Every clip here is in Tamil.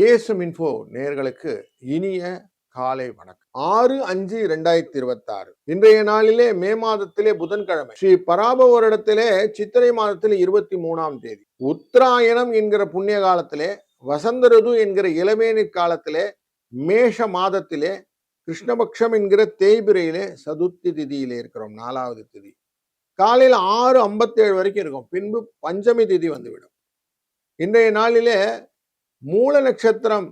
ஏஎஸ்எம் இன்ஃபோ நேயர்களுக்கு இனிய காலை வணக்கம். 6/5/2026 இன்றைய நாளிலே மே மாதத்திலே புதன்கிழமை ஸ்ரீ பராப வருடத்திலே சித்திரை மாதத்திலே 23ஆம் தேதி உத்தராயணம் என்கிற புண்ணிய காலத்திலே வசந்த ருது என்கிற இளவேநீர் காலத்திலே மேஷ மாதத்திலே கிருஷ்ணபக்ஷம் என்கிற தேய்பிரையிலே சதுர்த்தி திதியிலே இருக்கிறோம். 4வது திதி காலையில் 6:57 வரைக்கும் இருக்கும். பின்பு பஞ்சமி திதி வந்துவிடும். இன்றைய நாளிலே மூல நட்சத்திரம்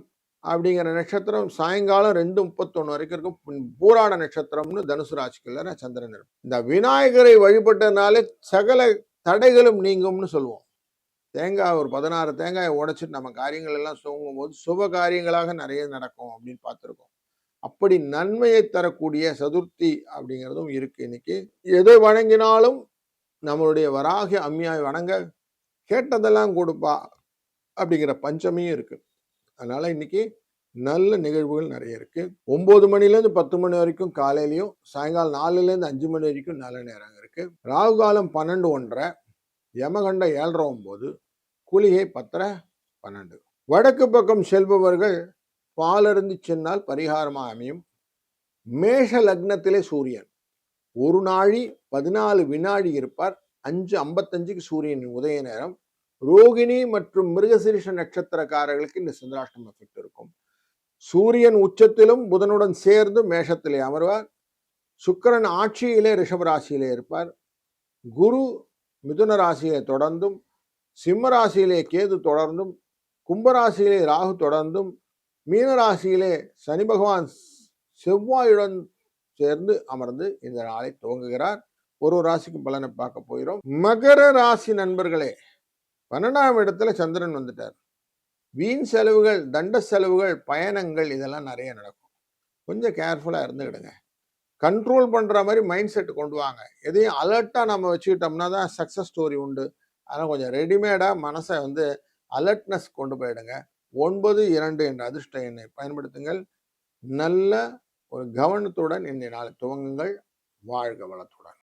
அப்படிங்கிற நட்சத்திரம் சாயங்காலம் 2:31 வரைக்கும் இருக்கும். பூராட நட்சத்திரம்னு தனுசு ராசிக்குள்ள சந்திரன் இருக்கும். இந்த விநாயகரை வழிபட்டதுனாலே சகல தடைகளும் நீங்கும்னு சொல்லுவோம். தேங்காய் ஒரு 16 தேங்காயை உடைச்சிட்டு நம்ம காரியங்கள் எல்லாம் துவங்கும் போது சுப காரியங்களாக நிறைய நடக்கும் அப்படின்னு பார்த்துருக்கோம். அப்படி நன்மையை தரக்கூடிய சதுர்த்தி அப்படிங்கிறதும் இருக்கு. இன்னைக்கு எதை வணங்கினாலும் நம்மளுடைய வராகி அம்மியாய் வணங்க கேட்டதெல்லாம் கொடுப்பா அப்படிங்கிற பஞ்சமியும் இருக்கு. அதனால இன்னைக்கு நல்ல நிகழ்வுகள் நிறைய இருக்கு. 9 மணிலேருந்து 10 மணி வரைக்கும் காலையிலையும், சாயங்காலம் 4லேருந்து 5 மணி வரைக்கும் நல்ல நேரம் இருக்கு. ராகு காலம் 12:01, யமகண்டம் 7:09, குளிகை 10:12. வடக்கு பக்கம் செல்பவர்கள் பாலருந்து சென்னால் பரிகாரமாக அமையும். மேஷ லக்னத்திலே சூரியன் ஒரு நாழி 14 வினாடி இருப்பார். 5:55க்கு சூரியனின் உதய நேரம். ரோகிணி மற்றும் மிருகசீரிஷ நட்சத்திரக்காரர்களுக்கு இந்த சந்திராஷ்டம எஃபெக்ட் இருக்கும். சூரியன் உச்சத்திலும் புதனுடன் சேர்ந்து மேஷத்திலே அமர்வார். சுக்கிரன் ஆட்சியிலே ரிஷபராசியிலே இருப்பார். குரு மிதுன ராசியிலே தொடர்ந்தும், சிம்ம ராசியிலே கேது தொடர்ந்தும், கும்பராசியிலே ராகு தொடர்ந்தும், மீனராசியிலே சனி பகவான் செவ்வாயுடன் சேர்ந்து அமர்ந்து இந்த நாளை துவங்குகிறார். ஒரு ராசிக்கு பலனை பார்க்க போகிறோம். மகர ராசி நண்பர்களே, 12ஆம் இடத்துல சந்திரன் வந்துட்டார். வீண் செலவுகள், தண்ட செலவுகள், பயணங்கள் இதெல்லாம் நிறைய நடக்கும். கொஞ்சம் கேர்ஃபுல்லாக இருந்துக்கிடுங்க. கண்ட்ரோல் பண்ணுற மாதிரி மைண்ட் செட் கொண்டு வாங்க. எதையும் அலர்ட்டாக நம்ம வச்சுக்கிட்டோம்னா தான் சக்ஸஸ் ஸ்டோரி உண்டு. அதனால் கொஞ்சம் ரெடிமேடாக மனசை அலர்ட்னஸ் கொண்டு போயிடுங்க. 9-2 என்ற அதிர்ஷ்ட எண்ணை பயன்படுத்துங்கள். நல்ல ஒரு கவனத்துடன் இந்த நாளை துவங்குங்கள். வாழ்க வளத்துடன்.